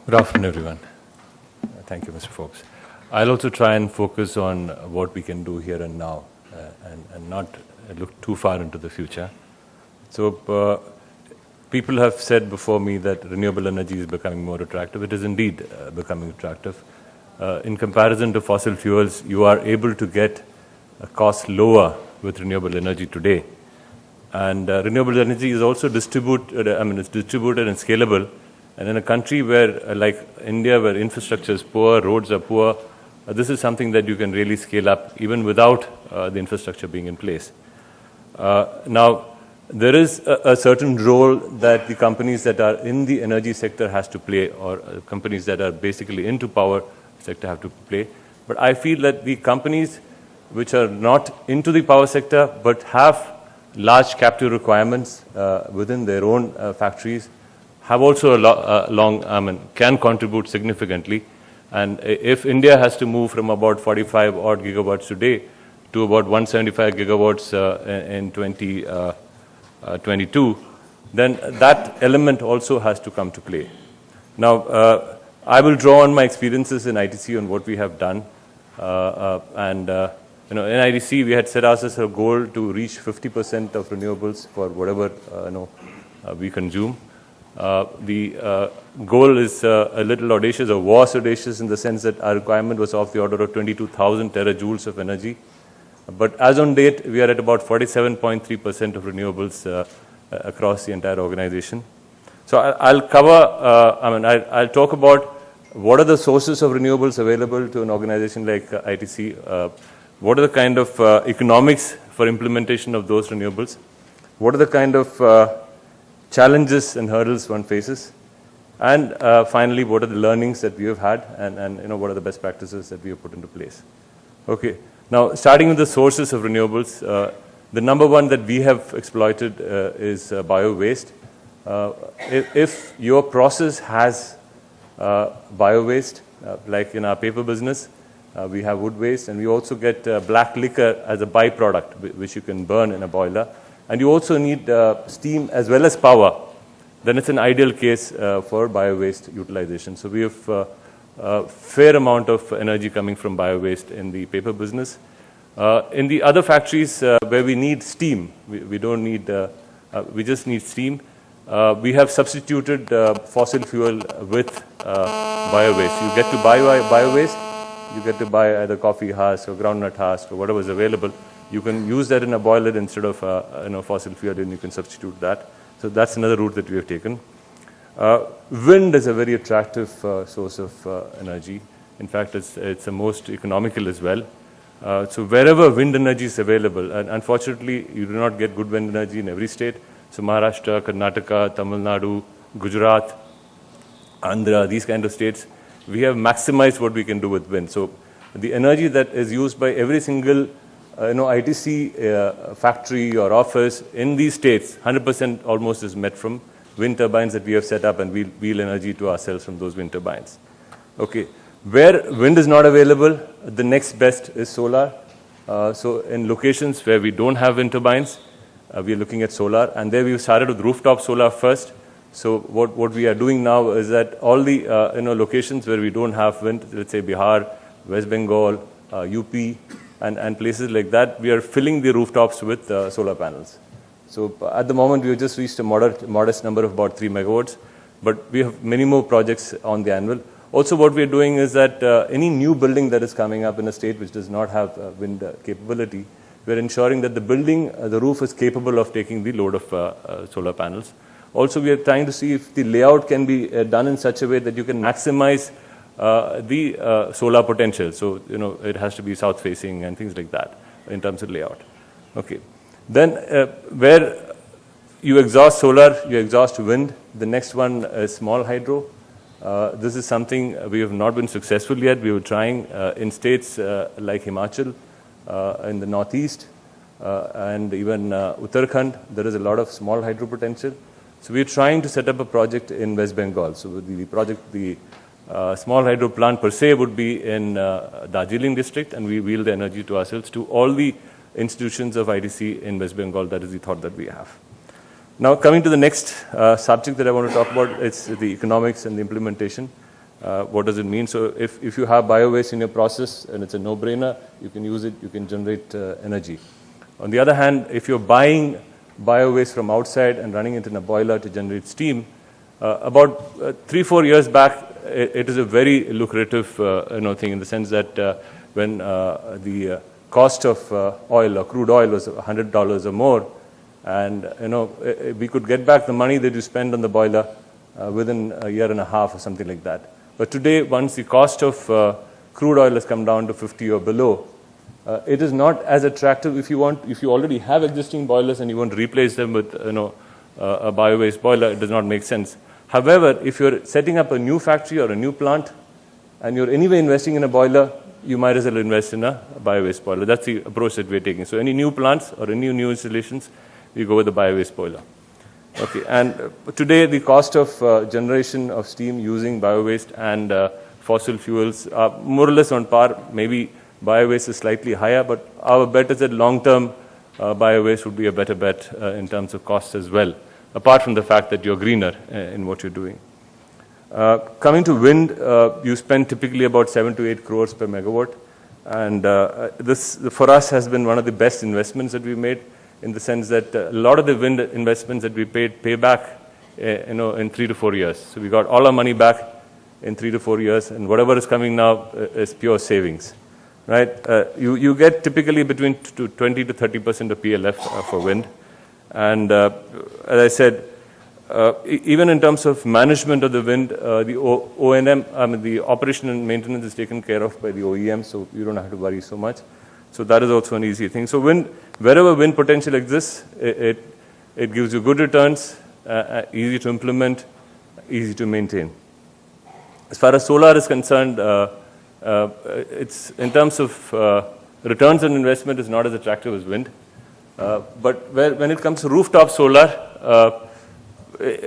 Good afternoon, everyone. Thank you, Mr. Forbes. I'll also try and focus on what we can do here and now and not look too far into the future. So people have said before me that renewable energy is becoming more attractive. It is indeed becoming attractive. In comparison to fossil fuels, you are able to get a cost lower with renewable energy today. And renewable energy is also distributed, it's distributed and scalable. And in a country where, like India, where infrastructure is poor, roads are poor, this is something that you can really scale up even without the infrastructure being in place. Now, there is a certain role that the companies that are in the energy sector has to play, or companies that are basically into power sector have to play. But I feel that the companies which are not into the power sector but have large captive requirements within their own factories have also can contribute significantly. And if India has to move from about 45 odd gigawatts today to about 175 gigawatts in 2022, then that element also has to come to play. Now, I will draw on my experiences in ITC on what we have done. In ITC, we had set ourselves a goal to reach 50% of renewables for whatever we consume. The goal is a little audacious, or was audacious, in the sense that our requirement was of the order of 22,000 terajoules of energy. But as on date, we are at about 47.3% of renewables across the entire organization. So I'll cover, I'll talk about what are the sources of renewables available to an organization like ITC, what are the kind of economics for implementation of those renewables, what are the kind of challenges and hurdles one faces, and finally, what are the learnings that we have had, and what are the best practices that we have put into place. Okay, now starting with the sources of renewables, the number one that we have exploited is bio-waste. If your process has bio-waste, like in our paper business, we have wood waste, and we also get black liquor as a byproduct, which you can burn in a boiler. And you also need steam as well as power, then it's an ideal case for bio-waste utilization. So we have a fair amount of energy coming from bio-waste in the paper business. In the other factories where we need steam, we don't need, we just need steam, we have substituted fossil fuel with bio-waste. You get to buy bio-waste, you get to buy either coffee husk or groundnut husk or whatever is available. You can use that in a boiler instead of fossil fuel, and you can substitute that. So that's another route that we have taken. Wind is a very attractive source of energy. In fact, it's the most economical as well. So wherever wind energy is available, and unfortunately you do not get good wind energy in every state. So Maharashtra, Karnataka, Tamil Nadu, Gujarat, Andhra, these kind of states, we have maximized what we can do with wind. So the energy that is used by every single ITC factory or office in these states, 100% almost is met from wind turbines that we have set up, and we wheel energy to ourselves from those wind turbines. Okay, where wind is not available, the next best is solar. So in locations where we don't have wind turbines, we are looking at solar, and there we've started with rooftop solar first. So what we are doing now is that all the locations where we don't have wind, let's say Bihar, West Bengal, UP, and places like that, we are filling the rooftops with solar panels. So at the moment, we have just reached a modest number of about 3 megawatts, but we have many more projects on the anvil. Also, what we are doing is that any new building that is coming up in a state which does not have wind capability, we are ensuring that the building, the roof is capable of taking the load of solar panels. Also, we are trying to see if the layout can be done in such a way that you can maximize the solar potential. So, it has to be south facing and things like that in terms of layout. Okay. Then where you exhaust solar, you exhaust wind. The next one is small hydro. This is something we have not been successful yet. We were trying in states like Himachal, in the northeast, and even Uttarakhand. There is a lot of small hydro potential. So we are trying to set up a project in West Bengal. So the small hydro plant per se would be in Darjeeling district, and we wheel the energy to ourselves to all the institutions of ITC in West Bengal. That is the thought that we have. Now coming to the next subject that I want to talk about, it's the economics and the implementation. What does it mean? So if you have bio-waste in your process and it's a no-brainer, you can use it, you can generate energy. On the other hand, if you're buying bio-waste from outside and running it in a boiler to generate steam, about 3-4 years back, it is a very lucrative thing, in the sense that when the cost of oil or crude oil was $100 or more, and we could get back the money that you spend on the boiler within a year and a half or something like that. But today, once the cost of crude oil has come down to 50 or below, it is not as attractive. If you already have existing boilers and you want to replace them with a bio-waste boiler, it does not make sense. However, if you're setting up a new factory or a new plant and you're anyway investing in a boiler, you might as well invest in a bio-waste boiler. That's the approach that we're taking. So any new plants or any new installations, we go with the bio-waste boiler. Okay, and today the cost of generation of steam using bio-waste and fossil fuels are more or less on par. Maybe bio-waste is slightly higher, but our bet is that long-term bio-waste would be a better bet in terms of costs as well, apart from the fact that you're greener in what you're doing. Coming to wind, you spend typically about 7 to 8 crores per megawatt, and this for us has been one of the best investments that we've made, in the sense that a lot of the wind investments that we pay back in 3 to 4 years. So we got all our money back in 3 to 4 years, and whatever is coming now is pure savings, right? You get typically between 20 to 30% of PLF for wind, and as I said, even in terms of management of the wind, the O&M, the operation and maintenance is taken care of by the OEM, so you don't have to worry so much. So that is also an easy thing. So wherever wind potential exists, it gives you good returns, easy to implement, easy to maintain. As far as solar is concerned, it's in terms of returns on investment is not as attractive as wind. But when it comes to rooftop solar,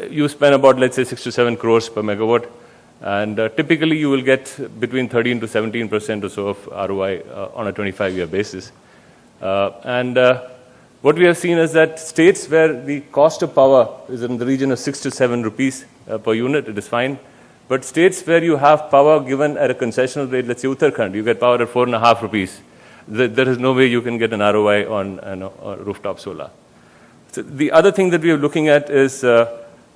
you spend about, let's say, 6 to 7 crores per megawatt, and typically you will get between 13 to 17% or so of ROI on a 25-year basis. And what we have seen is that states where the cost of power is in the region of 6 to 7 rupees per unit, it is fine. But states where you have power given at a concessional rate, let's say Uttarakhand, you get power at 4.5 rupees. There is no way you can get an ROI on rooftop solar. So the other thing that we are looking at is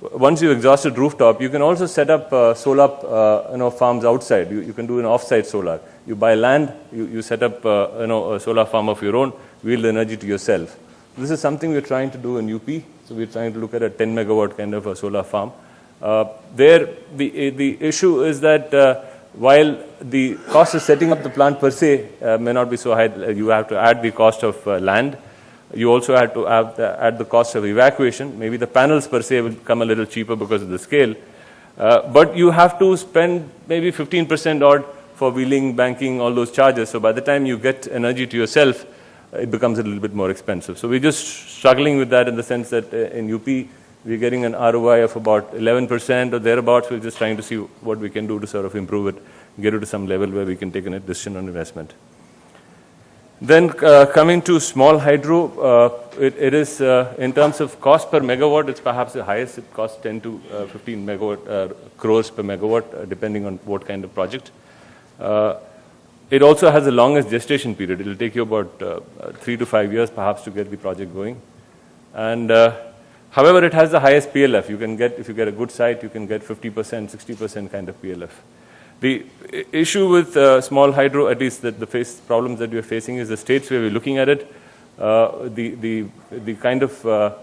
once you've exhausted rooftop, you can also set up solar farms outside. You can do an off-site solar. You buy land, you set up a solar farm of your own, wheel the energy to yourself. This is something we're trying to do in UP. So we're trying to look at a 10 megawatt kind of a solar farm. There, the issue is that while the cost of setting up the plant per se may not be so high, you have to add the cost of land. You also have to add the cost of evacuation. Maybe the panels per se will come a little cheaper because of the scale. But you have to spend maybe 15% odd for wheeling, banking, all those charges. So by the time you get energy to yourself, it becomes a little bit more expensive. So we're just struggling with that in the sense that in UP, we're getting an ROI of about 11% or thereabouts. We're just trying to see what we can do to sort of improve it, get it to some level where we can take a decision on investment. Then coming to small hydro, it is in terms of cost per megawatt, it's perhaps the highest. It costs 10 to 15 crores per megawatt, depending on what kind of project. It also has the longest gestation period. It will take you about 3 to 5 years, perhaps, to get the project going. And however, it has the highest PLF. You can get, if you get a good site, you can get 50%, 60% kind of PLF. The issue with small hydro, at least the problems that we are facing, is the states where we're looking at it. The kind of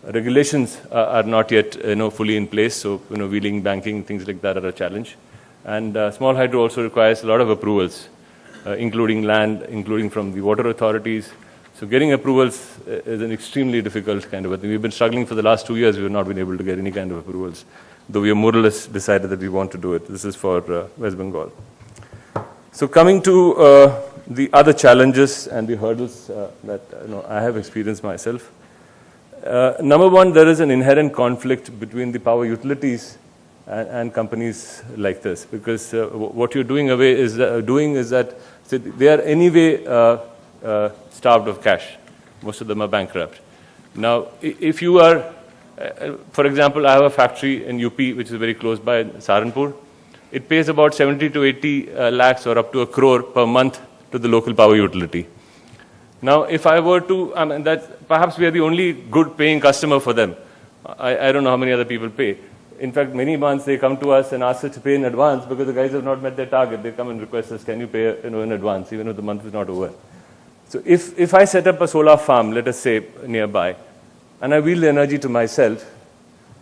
regulations are not yet fully in place. So wheeling, banking, things like that are a challenge. And small hydro also requires a lot of approvals, including land, including from the water authorities. So getting approvals is an extremely difficult kind of a thing. We've been struggling for the last 2 years. We have not been able to get any kind of approvals, though we have more or less decided that we want to do it. This is for West Bengal. So coming to the other challenges and the hurdles that I have experienced myself. Number one, there is an inherent conflict between the power utilities and companies like this, because what you're doing is that they are anyway starved of cash. Most of them are bankrupt. Now, if you are, for example, I have a factory in UP which is very close by, Saharanpur. it pays about 70 to 80 lakhs or up to 1 crore per month to the local power utility. Now, if I were to, perhaps we are the only good paying customer for them. I don't know how many other people pay. In fact, many months they come to us and ask us to pay in advance because the guys have not met their target. They come and request us, can you pay in advance, even if the month is not over. So if I set up a solar farm, let us say, nearby, and I wheel the energy to myself,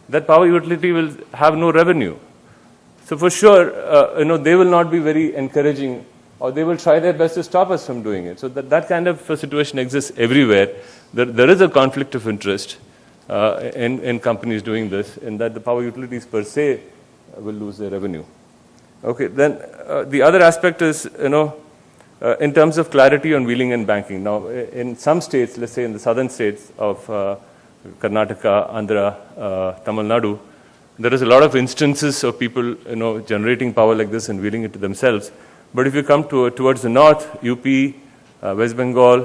that power utility will have no revenue. So for sure, they will not be very encouraging, or they will try their best to stop us from doing it. So that kind of a situation exists everywhere. There is a conflict of interest in companies doing this, in that the power utilities per se will lose their revenue. Okay, then the other aspect is, in terms of clarity on wheeling and banking. Now, in some states, let's say in the southern states of Karnataka, Andhra, Tamil Nadu, there is a lot of instances of people, generating power like this and wheeling it to themselves. But if you come towards the north, UP, West Bengal,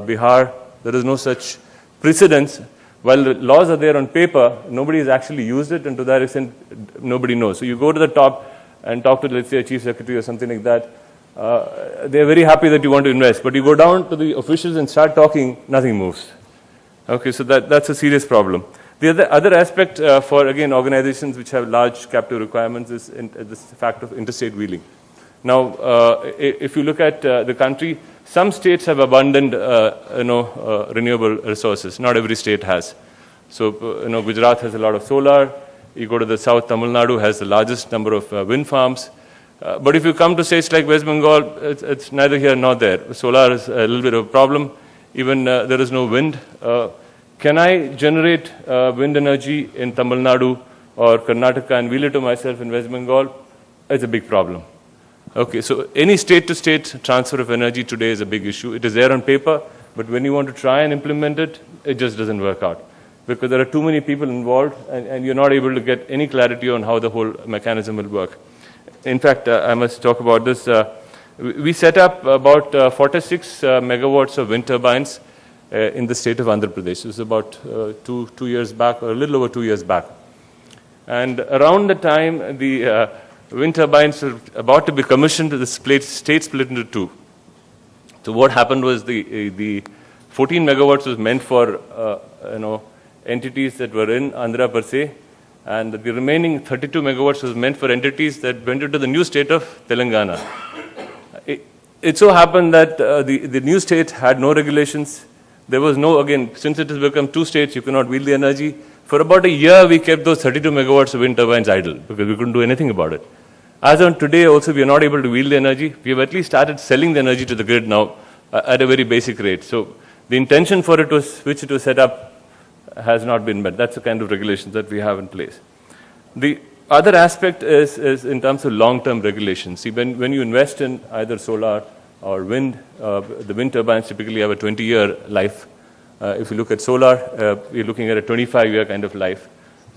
Bihar, there is no such precedence. While the laws are there on paper, nobody has actually used it, and to that extent, nobody knows. So you go to the top and talk to, let's say, a chief secretary or something like that. They're very happy that you want to invest, but you go down to the officials and start talking, nothing moves. Okay, so that's a serious problem. The other aspect for, again, organizations which have large capital requirements is the fact of interstate wheeling. Now, if you look at the country, some states have abundant, renewable resources. Not every state has. So, Gujarat has a lot of solar. You go to the south, Tamil Nadu has the largest number of wind farms. But if you come to states like West Bengal, it's neither here nor there. Solar is a little bit of a problem. Even there is no wind. Can I generate wind energy in Tamil Nadu or Karnataka and wheel it to myself in West Bengal? It's a big problem. Okay, so any state-to-state transfer of energy today is a big issue. It is there on paper, but when you want to try and implement it, it just doesn't work out. Because there are too many people involved, and you're not able to get any clarity on how the whole mechanism will work. In fact, I must talk about this. We set up about 46 megawatts of wind turbines in the state of Andhra Pradesh. This was about 2 years back, or a little over 2 years back. And around the time the wind turbines were about to be commissioned, the state split into two. So what happened was the 14 megawatts was meant for entities that were in Andhra per se, and the remaining 32 megawatts was meant for entities that went into the new state of Telangana. It so happened that the new state had no regulations. There was no, again, since it has become two states, you cannot wheel the energy. For about a year, we kept those 32 megawatts of wind turbines idle because we couldn't do anything about it. As on today, also, we are not able to wheel the energy. We have at least started selling the energy to the grid now at a very basic rate. So the intention for it was, which it was set up, has not been met. That's the kind of regulations that we have in place. The other aspect is in terms of long-term regulations. See, when you invest in either solar or wind, the wind turbines typically have a 20-year life. If you look at solar, you're looking at a 25-year kind of life.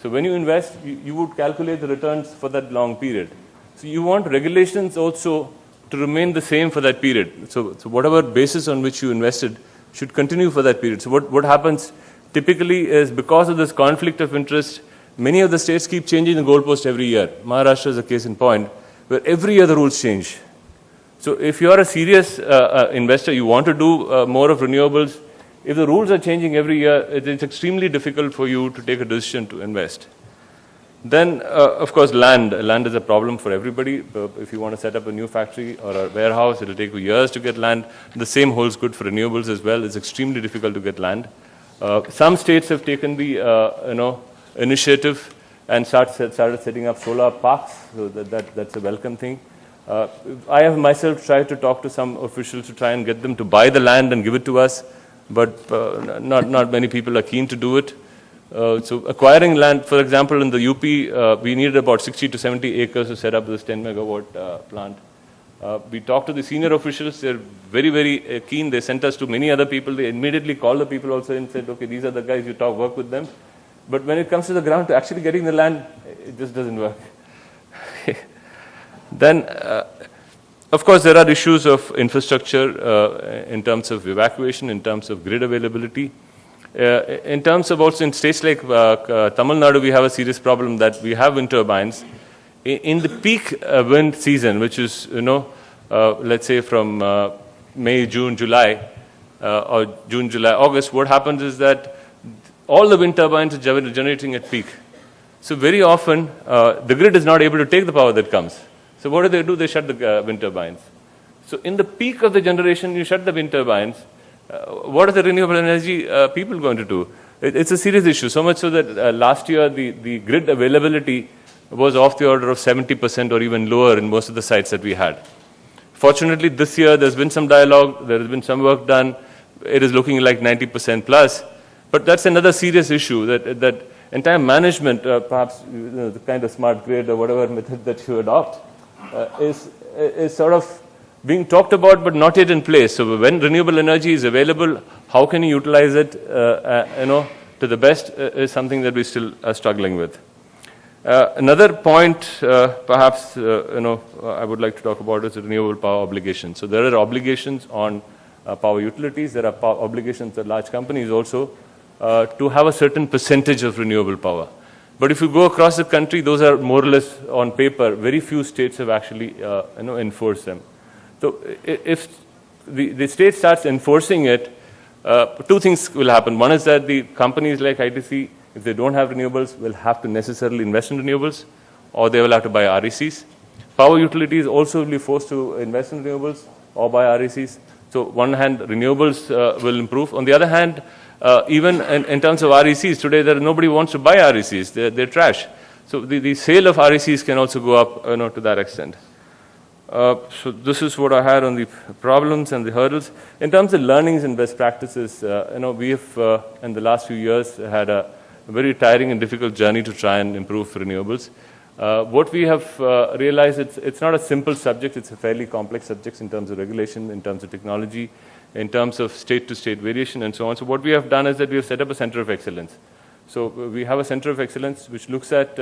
So when you invest, you would calculate the returns for that long period. So you want regulations also to remain the same for that period. So whatever basis on which you invested should continue for that period. So what happens typically is, because of this conflict of interest, many of the states keep changing the goalpost every year. Maharashtra is a case in point, where every year the rules change. So if you are a serious investor, you want to do more of renewables, if the rules are changing every year, it's extremely difficult for you to take a decision to invest. Then, of course, land. Land is a problem for everybody. If you want to set up a new factory or a warehouse, it will take you years to get land. The same holds good for renewables as well. It's extremely difficult to get land. Some states have taken the initiative and started setting up solar parks. So that's a welcome thing. I have myself tried to talk to some officials to try and get them to buy the land and give it to us, but not many people are keen to do it. So acquiring land, for example, in the UP, we needed about 60 to 70 acres to set up this 10 megawatt plant. We talked to the senior officials. They're very, very keen. They sent us to many other people. They immediately called the people also and said, okay, these are the guys, you work with them. But when it comes to the ground, to actually getting the land, it just doesn't work. Then, of course, there are issues of infrastructure in terms of evacuation, in terms of grid availability. In terms of also in states like Tamil Nadu, we have a serious problem that we have wind turbines. In the peak wind season, which is, let's say from May, June, July, or June, July, August, what happens is that all the wind turbines are generating at peak. So very often, the grid is not able to take the power that comes. So what do? They shut the wind turbines. So in the peak of the generation, you shut the wind turbines. What are the renewable energy people going to do? It's a serious issue, so much so that last year the grid availability was of the order of 70% or even lower in most of the sites that we had. Fortunately, this year there's been some dialogue, there has been some work done. It is looking like 90% plus. But that's another serious issue, that entire management, perhaps the kind of smart grid or whatever method that you adopt, is sort of being talked about but not yet in place. So when renewable energy is available, how can you utilize it to the best is something that we still are struggling with. Another point perhaps I would like to talk about is the renewable power obligation. So there are obligations on power utilities, there are obligations on large companies also to have a certain percentage of renewable power. But if you go across the country, those are more or less on paper. Very few states have actually enforced them. So if the state starts enforcing it, two things will happen. One is that the companies like ITC, if they don't have renewables, will have to necessarily invest in renewables, or they will have to buy RECs. Power utilities also will be forced to invest in renewables or buy RECs. So one hand, renewables will improve. On the other hand, even in terms of RECs, today nobody wants to buy RECs. They're trash. So the sale of RECs can also go up to that extent. So this is what I had on the problems and the hurdles. In terms of learnings and best practices, we have in the last few years had a very tiring and difficult journey to try and improve renewables. What we have realized, it's not a simple subject, it's a fairly complex subject in terms of regulation, in terms of technology, in terms of state-to-state variation and so on. So what we have done is that we have set up a center of excellence. So we have a center of excellence which looks at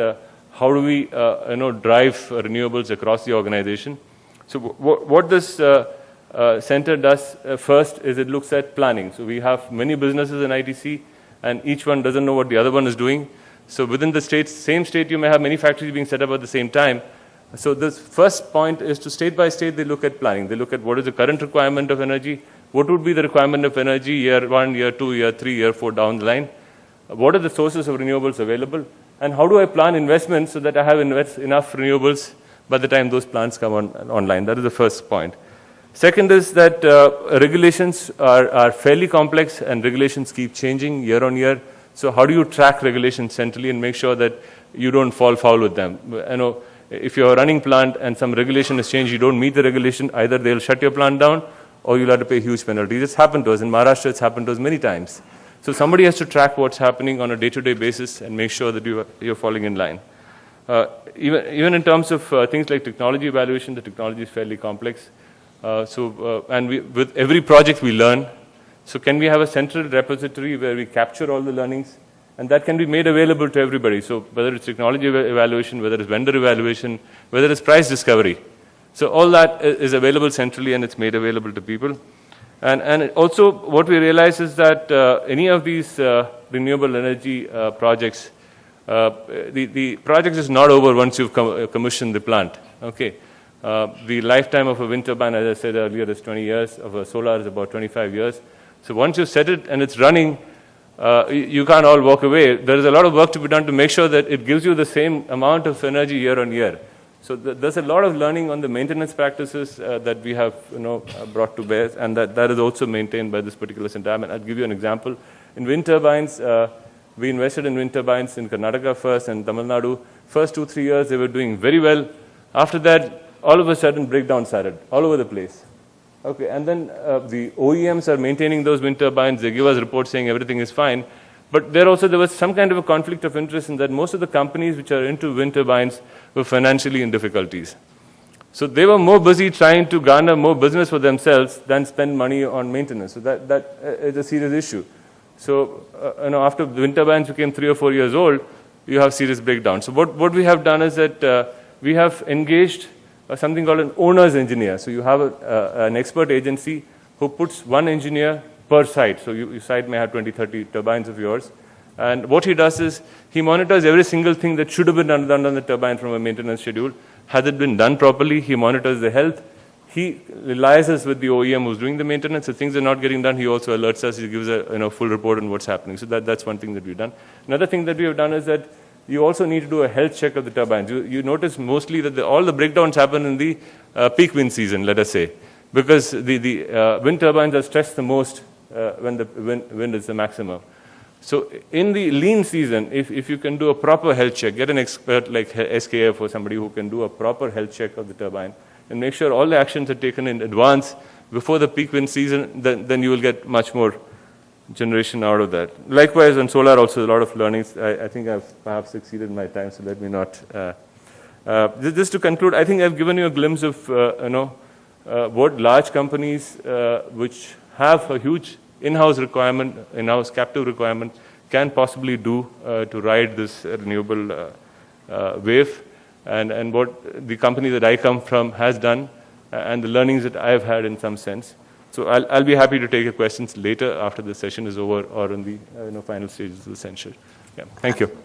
how do we drive renewables across the organization. So what this center does first is it looks at planning. So we have many businesses in ITC, and each one doesn't know what the other one is doing. So within the same state, you may have many factories being set up at the same time. So this first point is to state by state, they look at planning. They look at what is the current requirement of energy, what would be the requirement of energy year 1, year 2, year 3, year 4 down the line, what are the sources of renewables available, and how do I plan investments so that I have enough renewables by the time those plants come online. That is the first point. Second is that regulations are fairly complex, and regulations keep changing year on year. So how do you track regulations centrally and make sure that you don't fall foul with them? If you're a running plant and some regulation has changed, you don't meet the regulation, either they'll shut your plant down or you'll have to pay huge penalties. It's happened to us. In Maharashtra, it's happened to us many times. So somebody has to track what's happening on a day-to-day basis and make sure that you're falling in line. Even in terms of things like technology evaluation, the technology is fairly complex. And with every project we learn. So can we have a central repository where we capture all the learnings? And that can be made available to everybody. So whether it's technology evaluation, whether it's vendor evaluation, whether it's price discovery. So all that is available centrally, and it's made available to people. And also what we realize is that any of these renewable energy projects, the project is not over once you've commissioned the plant. Okay. The lifetime of a wind turbine, as I said earlier, is 20 years. Of a solar is about 25 years. So once you've set it and it's running, you can't all walk away. There is a lot of work to be done to make sure that it gives you the same amount of energy year on year. So there's a lot of learning on the maintenance practices that we have brought to bear, and that is also maintained by this particular center. I'll give you an example. In wind turbines, we invested in wind turbines in Karnataka first and Tamil Nadu. First 2-3 years, they were doing very well. After that, all of a sudden, breakdown started all over the place. Okay, and then the OEMs are maintaining those wind turbines. They give us reports saying everything is fine. But there was some kind of a conflict of interest in that most of the companies which are into wind turbines were financially in difficulties. So they were more busy trying to garner more business for themselves than spend money on maintenance. So that is a serious issue. So after the wind turbines became 3 or 4 years old, you have serious breakdown. So what we have done is that we have engaged something called an owner's engineer. So you have an expert agency who puts one engineer per site. So your site may have 20, 30 turbines of yours. And what he does is he monitors every single thing that should have been done on the turbine from a maintenance schedule. Has it been done properly? He monitors the health. He liaises with the OEM who's doing the maintenance. If things are not getting done, he also alerts us. He gives a full report on what's happening. So that's one thing that we've done. Another thing that we have done is that you also need to do a health check of the turbines. You notice mostly that all the breakdowns happen in the peak wind season, let us say, because the wind turbines are stressed the most when the wind is the maximum. So in the lean season, if you can do a proper health check, get an expert like SKF or somebody who can do a proper health check of the turbine and make sure all the actions are taken in advance before the peak wind season, then you will get much more generation out of that. Likewise, on solar also a lot of learnings. I think I've perhaps exceeded my time, so let me not. Just to conclude, I think I've given you a glimpse of what large companies which have a huge in-house requirement, in-house captive requirement, can possibly do to ride this renewable wave, and what the company that I come from has done, and the learnings that I've had in some sense. So I'll be happy to take your questions later after the session is over or in the final stages of the session. Yeah, thank you.